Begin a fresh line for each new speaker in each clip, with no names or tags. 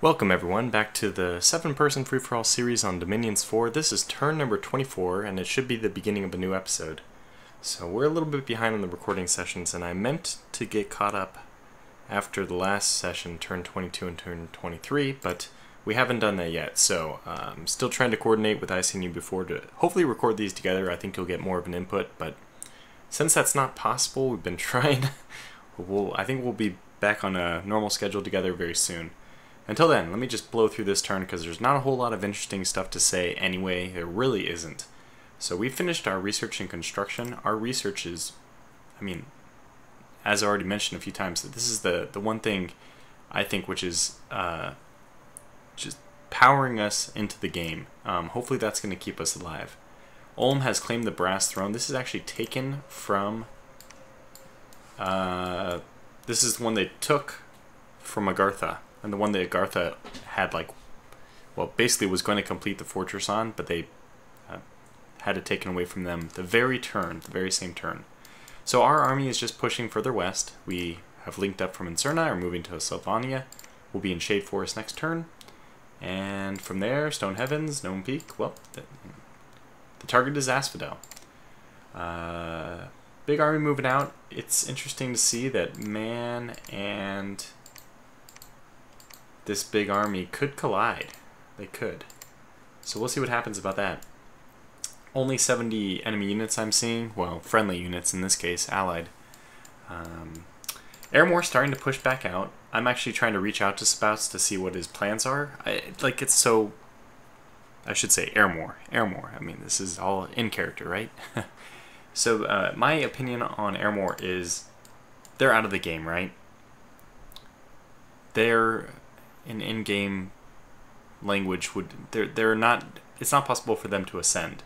Welcome everyone back to the 7-person free-for-all series on Dominions 4. This is turn number 24 and it should be the beginning of a new episode. So we're a little bit behind on the recording sessions and I meant to get caught up after the last session, turn 22 and turn 23, but we haven't done that yet. So I'm still trying to coordinate with ICNU before to hopefully record these together. I think you'll get more of an input, but since that's not possible, we've been trying. I think we'll be back on a normal schedule together very soon. Until then, let me just blow through this turn because there's not a whole lot of interesting stuff to say anyway. There really isn't. So we finished our research and construction. Our research is, as I already mentioned a few times, this is the one thing I think which is just powering us into the game. Hopefully that's going to keep us alive. Ulm has claimed the brass throne. This is actually taken from... this is the one they took from Agartha. And the one that Agartha had, basically was going to complete the fortress on, but they had it taken away from them the very same turn. So our army is just pushing further west. We have linked up from Incerna, are moving to Sylvania. We'll be in Shade Forest next turn. And from there, Stone Heavens, Gnome Peak. Well, the target is Asphodel. Big army moving out. It's interesting to see that Man and this big army could collide. They could. So we'll see what happens about that. Only 70 enemy units I'm seeing. Well, friendly units in this case, allied. Airmore starting to push back out. I'm actually trying to reach out to Spouts to see what his plans are. I should say Airmore. Airmore. This is all in character, right? So my opinion on Airmore is they're out of the game, right? They're... in-game language they're not, it's not possible for them to ascend.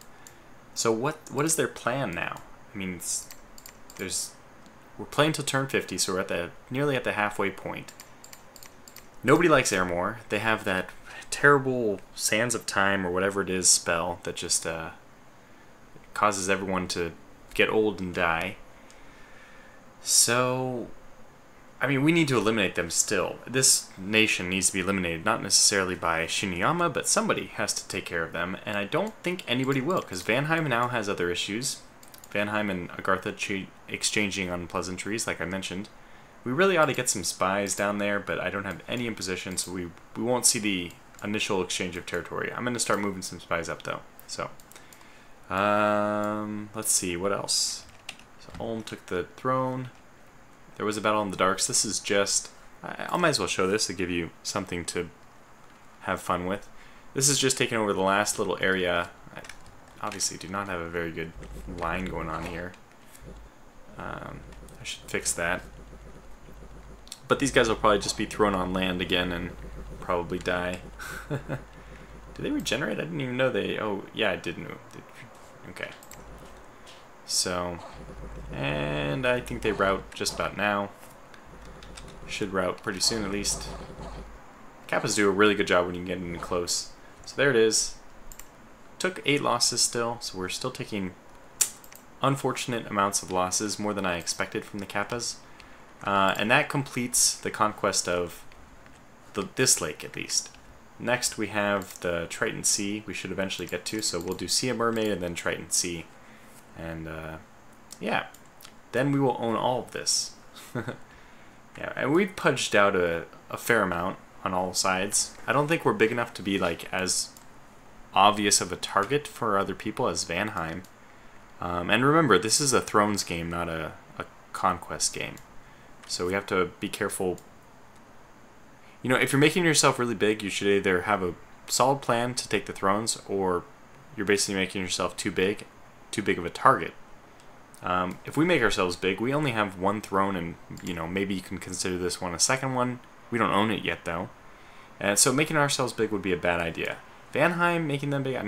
So what is their plan now? We're playing till turn 50, so we're nearly at the halfway point. Nobody likes Airmore. They have that terrible Sands of Time or whatever it is spell that just causes everyone to get old and die. So we need to eliminate them still. This nation needs to be eliminated, not necessarily by Shinuyama, but somebody has to take care of them, and I don't think anybody will, because Vanheim now has other issues. Vanheim and Agartha exchanging unpleasantries, like I mentioned. We really ought to get some spies down there, but I don't have any in position, so we won't see the initial exchange of territory. I'm going to start moving some spies up, though. So, let's see, what else? So Ulm took the throne. There was a battle in the darks. This is just... I might as well show this to give you something to have fun with. This is just taking over the last little area. I obviously do not have a very good line going on here. I should fix that. But these guys will probably just be thrown on land again and probably die. Do they regenerate? I didn't even know they... Oh, yeah, I did know. Okay. So... And I think they route just about now. Should route pretty soon at least. Kappas do a really good job when you can get in close. So there it is. Took 8 losses still, so we're still taking unfortunate amounts of losses, more than I expected from the Kappas. And that completes the conquest of this lake at least. Next we have the Triton Sea we should eventually get to, so we'll do Sea of Mermaid and then Triton Sea. And yeah, then we will own all of this. Yeah, and we've pudged out a fair amount on all sides. I don't think we're big enough to be as obvious of a target for other people as Vanheim. And remember, this is a Thrones game, not a conquest game. So we have to be careful. If you're making yourself really big, you should either have a solid plan to take the thrones, or you're basically making yourself too big of a target. If we make ourselves big, we only have 1 throne, and maybe you can consider this one a second one. We don't own it yet, though. And so making ourselves big would be a bad idea. Vanheim, making them big, I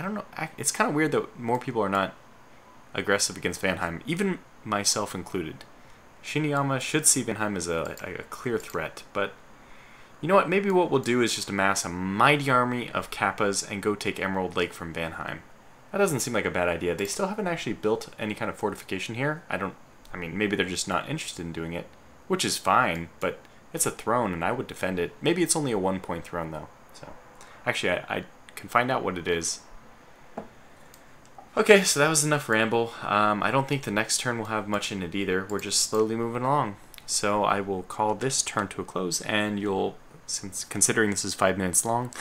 don't know. It's kind of weird that more people are not aggressive against Vanheim, even myself included. Shinuyama should see Vanheim as a clear threat, but you know what? Maybe what we'll do is just amass a mighty army of Kappas and go take Emerald Lake from Vanheim. That doesn't seem like a bad idea. They still haven't actually built any kind of fortification here. Maybe they're just not interested in doing it, which is fine, but It's a throne, and I would defend it. Maybe it's only a 1-point throne, though. So, actually, I can find out what it is. Okay, so that was enough ramble. I don't think the next turn will have much in it either. We're just slowly moving along. So I will call this turn to a close, and you'll, since considering this is 5 minutes long,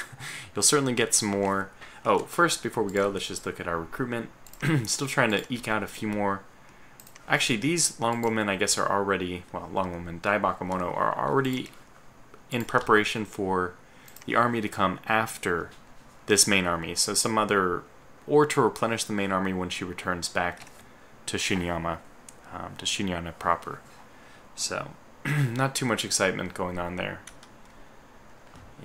you'll certainly get some more. Oh, first, before we go, let's just look at our recruitment. Still trying to eke out a few more. Actually, these longbowmen, I guess, are already, well, longbowmen, Bakemono, are already in preparation for the army to come after this main army. So some other, or to replenish the main army when she returns back to Shinuyama, to Shinuyama proper. So, not too much excitement going on there.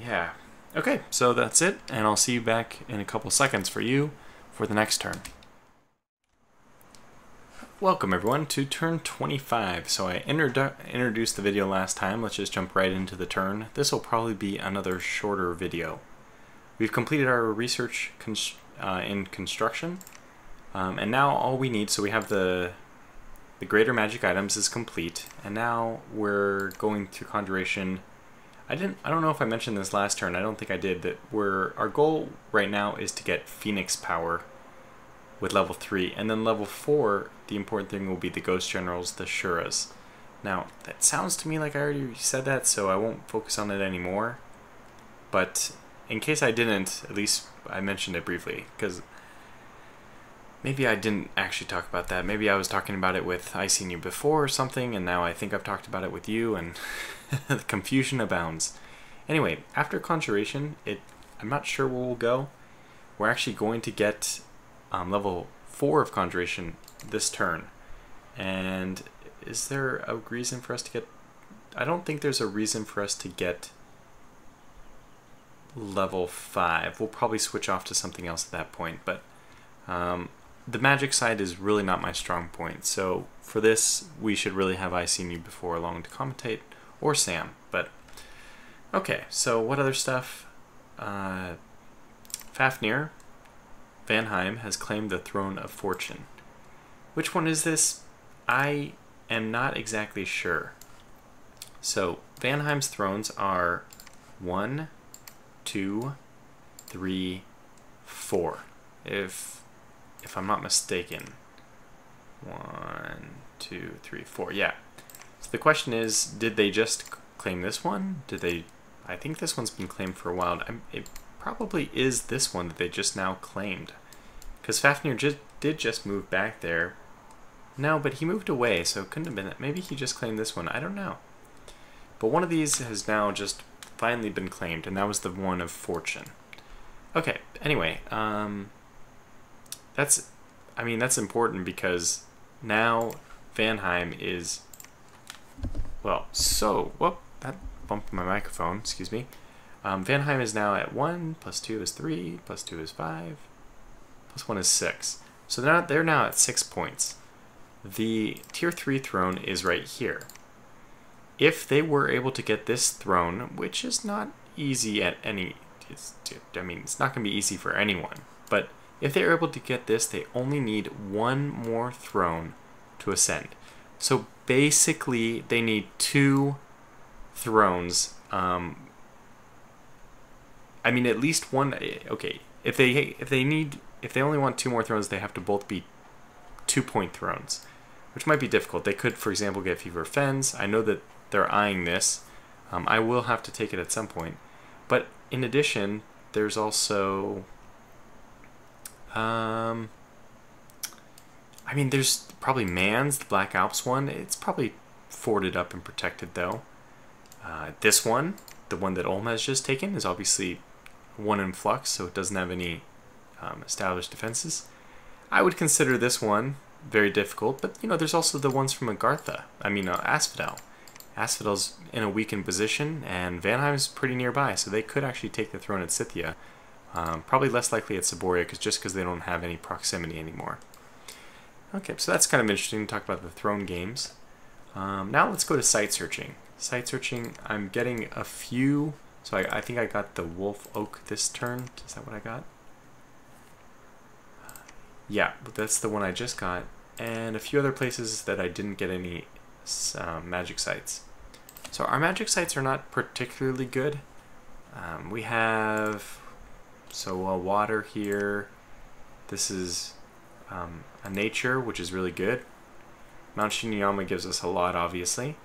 Yeah. Okay, so that's it, and I'll see you back in a couple seconds for you for the next turn. Welcome everyone to turn 25. So I introduced the video last time. Let's just jump right into the turn. This will probably be another shorter video. We've completed our research in construction, and now all we need, so we have the greater magic items is complete, and now we're going to conjuration. I don't know if I mentioned this last turn. I don't think I did. That our goal right now is to get Phoenix power with level 3, and then level 4, the important thing will be the Ghost Generals, the Shuras. Now, that sounds to me like I already said that, so I won't focus on it anymore. But in case I didn't, at least I mentioned it briefly, because maybe I didn't actually talk about that. Maybe I was talking about it with I Seen You Before or something, and now I think I've talked about it with you, and the confusion abounds. Anyway, after Conjuration, I'm not sure where we'll go. We're actually going to get level 4 of Conjuration this turn. And is there a reason for us to get... I don't think there's a reason for us to get level 5. We'll probably switch off to something else at that point, but the magic side is really not my strong point. So for this, we should really have I Seen You Before along to commentate, or Sam. But okay, so what other stuff? Fafnir Vanheim has claimed the Throne of Fortune. Which one is this? I am not exactly sure. So Vanheim's thrones are 1, 2, 3, 4. If I'm not mistaken. 1, 2, 3, 4. Yeah. So the question is, did they just claim this one? I think this one's been claimed for a while. It probably is this one that they just now claimed. Because Fafnir did just move back there. No, but he moved away, so it couldn't have been that. Maybe he just claimed this one. I don't know. But one of these has now just finally been claimed, and that was the one of Fortune. Okay, anyway, that's important because now Vanheim is, well, so, whoop, that bumped my microphone, excuse me. Vanheim is now at 1, plus 2 is 3, plus 2 is 5, plus 1 is 6. So they're now at 6 points. The tier 3 throne is right here. If they were able to get this throne, which is not easy at any, it's not going to be easy for anyone, but if they're able to get this, they only need one more throne to ascend. So basically, they need 2 thrones. At least one. Okay, if they only want 2 more thrones, they have to both be 2-point thrones, which might be difficult. They could, for example, get Fever Fens. I know that they're eyeing this. I will have to take it at some point. But in addition, there's also... there's probably Mans, the Black Alps one. It's probably forted up and protected, though. This one, the one that Ulm has just taken, is obviously 1 in flux, so it doesn't have any established defenses. I would consider this one very difficult, but there's also the ones from Agartha. Asphodel. Asphodel's in a weakened position, and Vanheim's pretty nearby, so they could actually take the throne at Scythia. Probably less likely at Saboria, just because they don't have any proximity anymore. Okay, so that's kind of interesting to talk about the throne games. Now let's go to site searching. Site searching, I'm getting a few. So I think I got the Wolf Oak this turn. Is that what I got? Yeah, but that's the one I just got. And a few other places that I didn't get any magic sites. So our magic sites are not particularly good. We have water here. This is a nature, which is really good. Mount Shinuyama gives us a lot, obviously.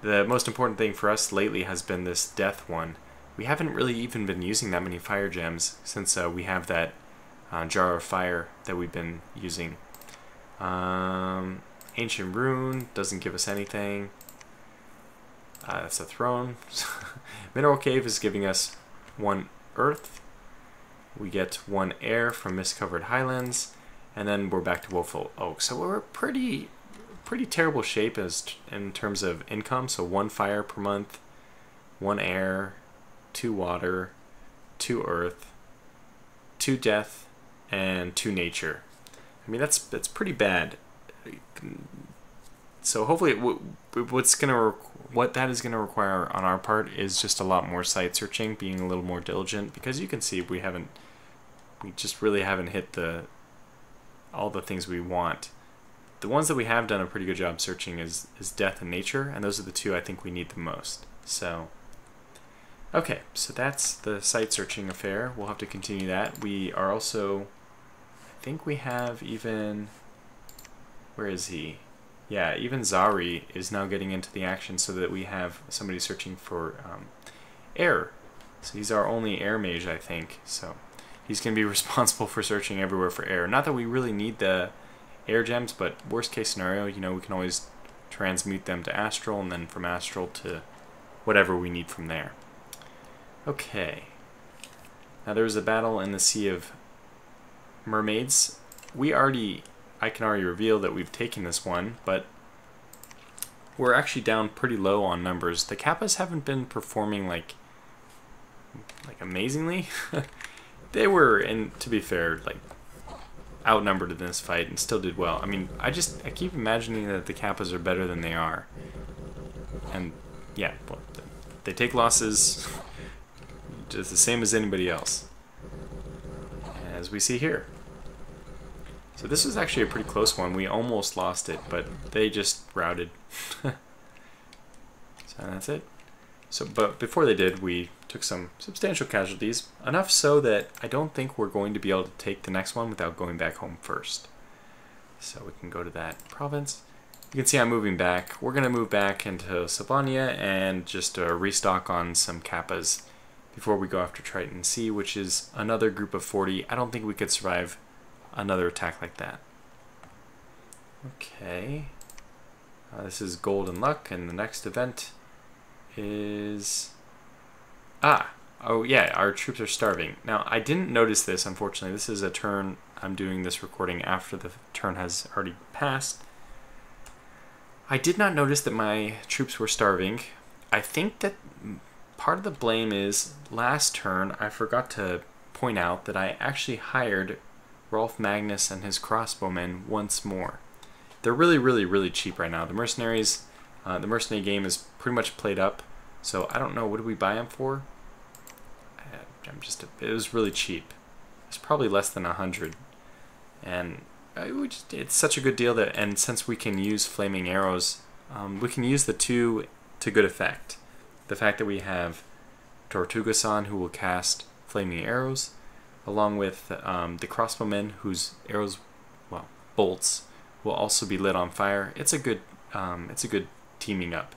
The most important thing for us lately has been this death one. We haven't really even been using that many fire gems since we have that jar of fire that we've been using. Ancient rune doesn't give us anything. That's a throne. Mineral cave is giving us 1 earth. We get 1 air from mist-covered highlands, and then we're back to woeful oak. So we're pretty terrible shape in terms of income. So 1 fire per month, 1 air, 2 water, 2 earth, 2 death, and 2 nature. I mean, that's pretty bad. So hopefully, what that is gonna require on our part is just a lot more site searching, being a little more diligent, because you can see we just really haven't hit all the things we want. The ones that we have done a pretty good job searching is death and nature, and those are the 2 I think we need the most. So, okay, so that's the site searching affair. We'll have to continue that. We are also, I think we have even, where is he? Yeah, even Zari is now getting into the action so that we have somebody searching for air. So he's our only air mage, I think. So he's going to be responsible for searching everywhere for air. Not that we really need the air gems, but worst case scenario, you know, we can always transmute them to astral, and then from astral to whatever we need from there. Okay. Now there was a battle in the Sea of Mermaids. I can already reveal that we've taken this one, but we're actually down pretty low on numbers. The Kappas haven't been performing like amazingly. They were, and to be fair, like outnumbered in this fight and still did well. I mean, I keep imagining that the Kappas are better than they are. And yeah, well, they take losses just the same as anybody else, as we see here. So this was actually a pretty close one. We almost lost it, but they just routed. So that's it. So, but before they did, we took some substantial casualties. Enough so that I don't think we're going to be able to take the next one without going back home first. So we can go to that province. You can see I'm moving back. We're going to move back into Sylvania and just restock on some Kappas before we go after Triton C, which is another group of 40. I don't think we could survive another attack like that. Okay. This is Gold and Luck, and the next event is... oh yeah, our troops are starving. Now, I didn't notice this, unfortunately. This is a turn. I'm doing this recording after the turn has already passed. I did not notice that my troops were starving. I think that part of the blame is last turn I forgot to point out that I actually hired Rolf Magnus and his crossbowmen once more. They're really cheap right now. The mercenaries, the mercenary game is pretty much played up. So I don't know, what did we buy them for? It was really cheap. It's probably less than 100. And it's such a good deal that, and since we can use flaming arrows, we can use the 2 to good effect. The fact that we have Tortuga-san who will cast flaming arrows, along with the crossbowmen whose arrows, well, bolts, will also be lit on fire. It's a good teaming up.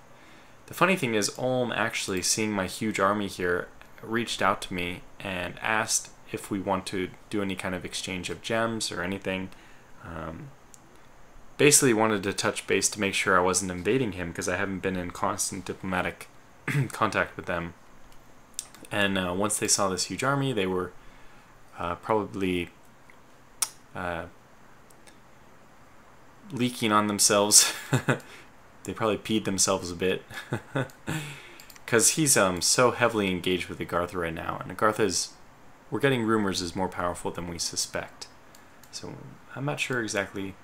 The funny thing is, Ulm actually, seeing my huge army here, reached out to me and asked if we want to do any kind of exchange of gems or anything. Basically wanted to touch base to make sure I wasn't invading him, because I haven't been in constant diplomatic contact with them. And once they saw this huge army, they were probably leaking on themselves. They probably peed themselves a bit. Because he's so heavily engaged with Agartha right now. And Agartha we're getting rumors, is more powerful than we suspect. So I'm not sure exactly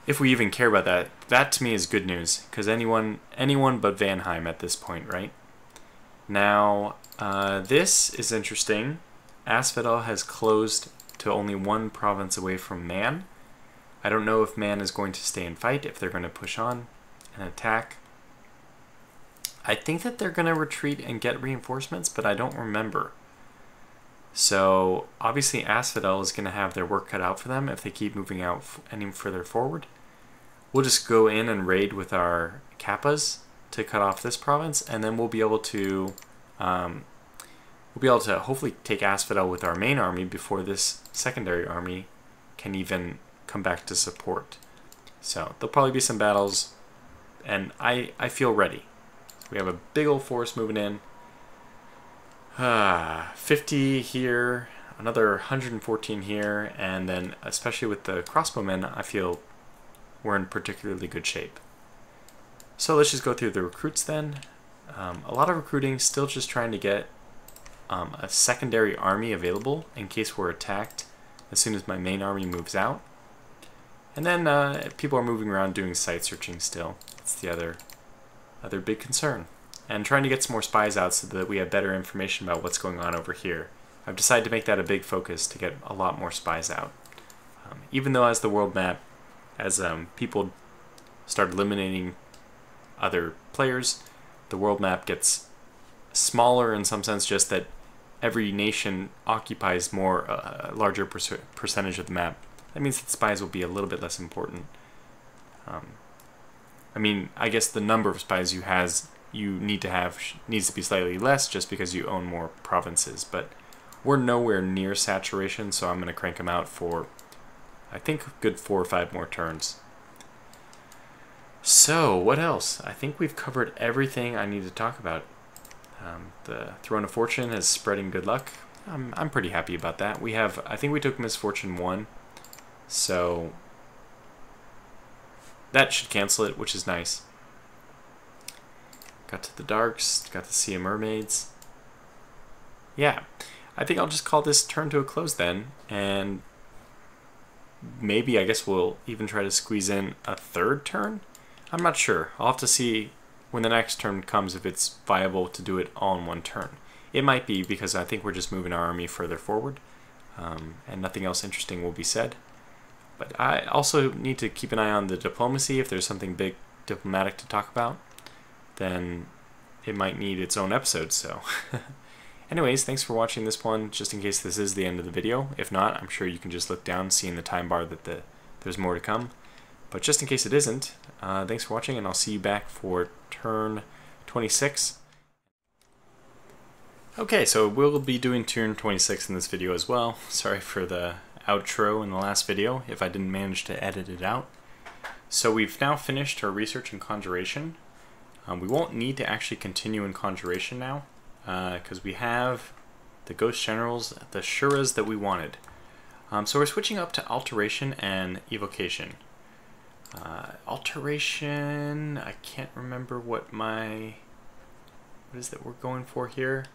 if we even care about that. That to me is good news, because anyone but Vanheim at this point, right? Now, this is interesting. Asphodel has closed to only 1 province away from Man. I don't know if Man is going to stay and fight, if they're going to push on and attack. I think that they're going to retreat and get reinforcements, but I don't remember. So obviously Asphodel is going to have their work cut out for them if they keep moving out any further forward. We'll just go in and raid with our Kappas to cut off this province, and then we'll be able to hopefully take Asphodel with our main army before this secondary army can even come back to support. So there'll probably be some battles, and I feel ready. We have a big old force moving in. 50 here, another 114 here, and then especially with the crossbowmen, I feel we're in particularly good shape. So let's just go through the recruits then. A lot of recruiting, still just trying to get a secondary army available in case we're attacked as soon as my main army moves out. And then people are moving around doing site searching still. That's the other big concern. And trying to get some more spies out so that we have better information about what's going on over here. I've decided to make that a big focus to get a lot more spies out. Even though as the world map, as people start eliminating other players, the world map gets smaller in some sense, just that every nation occupies more, a larger percentage of the map. That means that spies will be a little bit less important. I mean, I guess the number of spies you need to have needs to be slightly less just because you own more provinces, but we're nowhere near saturation, so I'm going to crank them out for, I think, a good 4 or 5 more turns. So, what else? I think we've covered everything I need to talk about. The Throne of Fortune is spreading good luck. I'm pretty happy about that. I think we took Misfortune 1, so that should cancel it, which is nice. Got to the Darks, got to Sea of Mermaids. Yeah, I think I'll just call this turn to a close then, and maybe I guess we'll even try to squeeze in a third turn? I'm not sure. I'll have to see when the next turn comes if it's viable to do it all in one turn. It might be, because I think we're just moving our army further forward, and nothing else interesting will be said. But I also need to keep an eye on the diplomacy. If there's something big diplomatic to talk about, then it might need its own episode, so. Anyways, thanks for watching this one, just in case this is the end of the video. If not, I'm sure you can just look down, see in the time bar that there's more to come. But just in case it isn't, thanks for watching, and I'll see you back for turn 26. Okay, so we'll be doing turn 26 in this video as well. Sorry for the outro in the last video, if I didn't manage to edit it out. So we've now finished our research in Conjuration. We won't need to actually continue in Conjuration now, because we have the Ghost Generals, the Shuras that we wanted. So we're switching up to Alteration and Evocation. Alteration, I can't remember what is that we're going for here?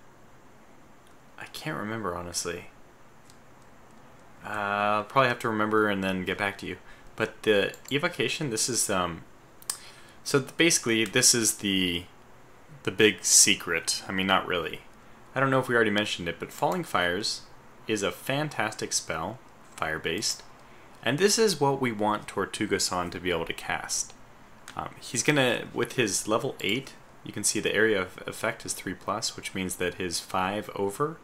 I can't remember, honestly. I'll probably have to remember and then get back to you. But the Evocation, this is, so basically this is the big secret. I mean, not really. I don't know if we already mentioned it, but Falling Fires is a fantastic spell, fire-based. And this is what we want Tortuga-san to be able to cast. He's gonna, with his level 8, you can see the area of effect is 3+, which means that his 5 over,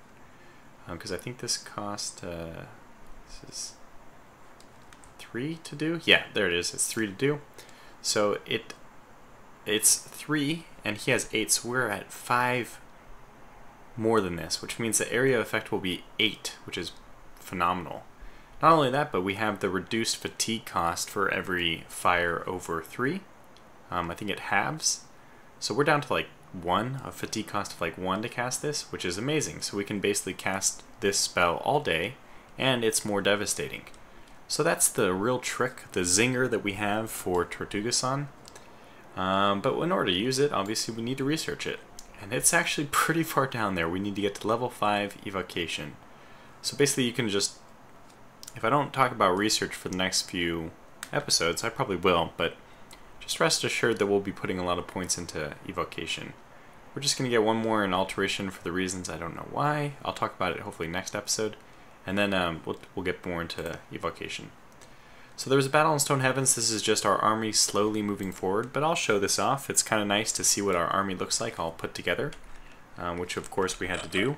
because I think this cost, this is 3 to do? Yeah, there it is, it's 3 to do. So it's 3, and he has 8, so we're at 5 more than this, which means the area of effect will be 8, which is phenomenal. Not only that, but we have the reduced fatigue cost for every fire over 3. I think it halves. So we're down to like 1, a fatigue cost of like 1 to cast this, which is amazing. So we can basically cast this spell all day, and it's more devastating. So that's the real trick, the zinger that we have for Tortuga-san. But in order to use it, obviously we need to research it. And it's actually pretty far down there. We need to get to level 5 Evocation. So basically you can just, if I don't talk about research for the next few episodes, I probably will, but just rest assured that we'll be putting a lot of points into Evocation. We're just going to get one more in Alteration for the reasons I don't know why. I'll talk about it hopefully next episode, and then we'll get more into Evocation. So there was a battle in Stone Heavens. This is just our army slowly moving forward, but I'll show this off. It's kind of nice to see what our army looks like all put together, which of course we had to do.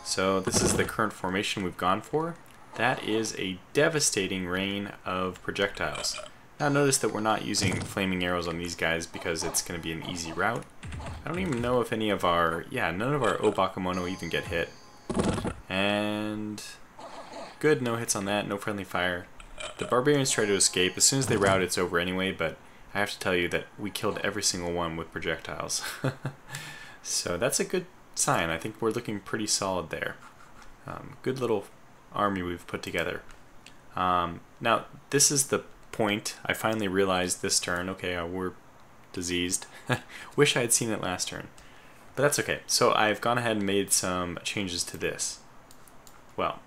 So this is the current formation we've gone for. That is a devastating rain of projectiles. Now notice that we're not using flaming arrows on these guys because it's going to be an easy route. I don't even know if any of our, none of our Bakemono even get hit. And good, no hits on that, no friendly fire. The barbarians try to escape. As soon as they rout, it's over anyway, but I have to tell you that we killed every single one with projectiles. So that's a good sign. I think we're looking pretty solid there. Good little army we've put together. Now, this is the point. I finally realized this turn, okay, we're diseased. Wish I had seen it last turn. But that's okay. So I've gone ahead and made some changes to this. Well,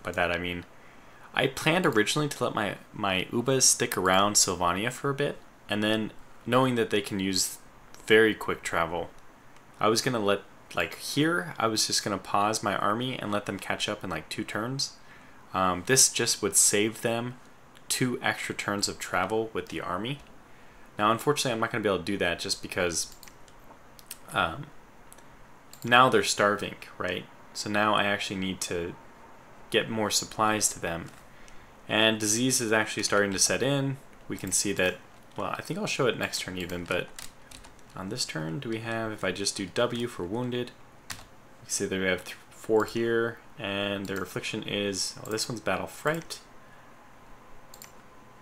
by that I mean, I planned originally to let my Ubas stick around Sylvania for a bit, and then knowing that they can use very quick travel, I was going to let, like here, I was just going to pause my army and let them catch up in like 2 turns. This just would save them 2 extra turns of travel with the army. Now unfortunately I'm not going to be able to do that just because now they're starving, right? So now I actually need to get more supplies to them. And disease is actually starting to set in. We can see that, well, I think I'll show it next turn even, but on this turn, do we have, if I just do W for wounded, you can see that we have 4 here, and their affliction is, oh, this one's battle fright.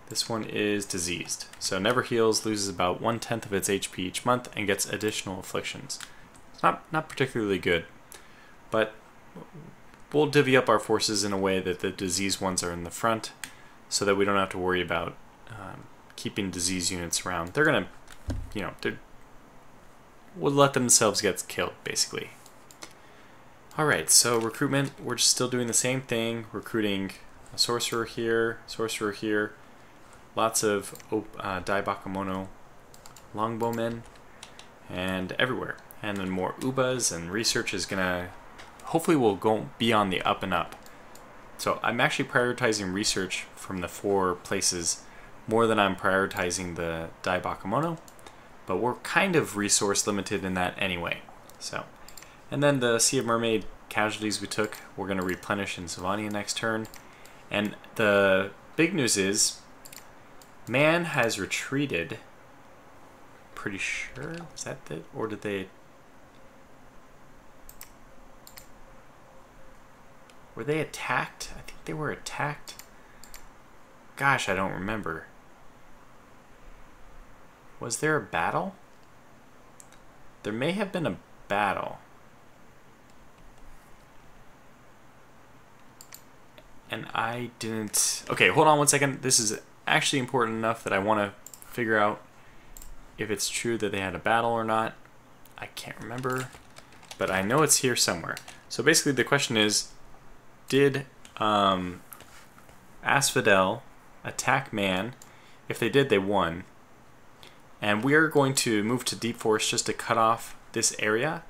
This one is diseased. So never heals, loses about 1/10 of its HP each month, and gets additional afflictions. It's not particularly good, but we'll divvy up our forces in a way that the disease ones are in the front so that we don't have to worry about keeping disease units around. They're going to, we'll let themselves get killed, basically. Alright, so recruitment, we're just still doing the same thing, recruiting a sorcerer here, lots of Dai Bakemono longbowmen, and everywhere. And then more Ubas, and research is going to, hopefully will go be on the up and up. So I'm actually prioritizing research from the 4 places more than I'm prioritizing the Dai Bakemono, but we're kind of resource limited in that anyway. So, and then the Sea of Mermaid casualties we took, we're going to replenish in Sylvania next turn. And the big news is, man has retreated. Pretty sure, is that it? Or did they... Were they attacked? I think they were attacked. Gosh, I don't remember. Was there a battle? There may have been a battle. And I didn't... Okay, hold on one second. This is actually important enough that I want to figure out if it's true that they had a battle or not. I can't remember, but I know it's here somewhere. So basically the question is, did Asphodel attack man? If they did, they won. And we are going to move to Deep Forest just to cut off this area,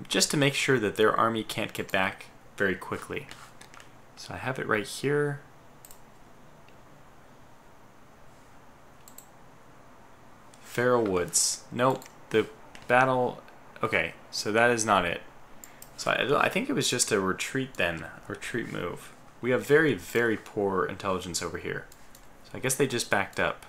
just to make sure that their army can't get back very quickly. So I have it right here. Feral Woods. Nope, the battle... Okay, so that is not it. So I think it was just a retreat then, a retreat move. We have very, very poor intelligence over here. So I guess they just backed up.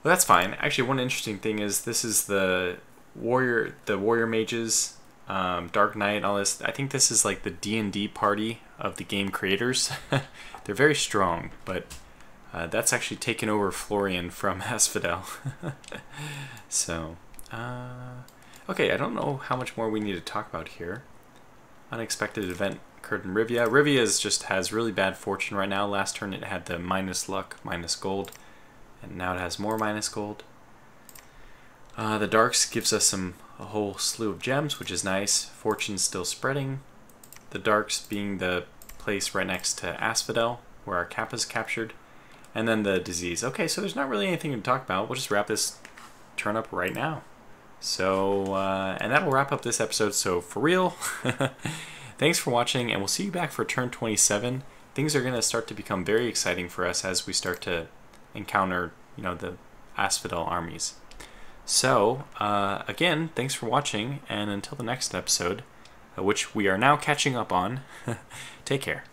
Well, that's fine. Actually, one interesting thing is this is the warrior mages, Dark Knight, all this. I think this is like the D&D party of the game creators. They're very strong, but that's actually taken over Florian from Asphodel. So, okay, I don't know how much more we need to talk about here. Unexpected event occurred in Rivia. Rivia just has really bad fortune right now. Last turn it had the minus luck, minus gold. And now it has more minus gold. The Darks gives us a whole slew of gems, which is nice. Fortune's still spreading. The Darks being the place right next to Asphodel, where our Kappa's captured. And then the disease. Okay, so there's not really anything to talk about. We'll just wrap this turn up right now. So, and that'll wrap up this episode. So, for real, thanks for watching, and we'll see you back for turn 27. things are going to start to become very exciting for us as we start to encounter, the asphodel armies. So, again, thanks for watching, and until the next episode, which we are now catching up on, take care.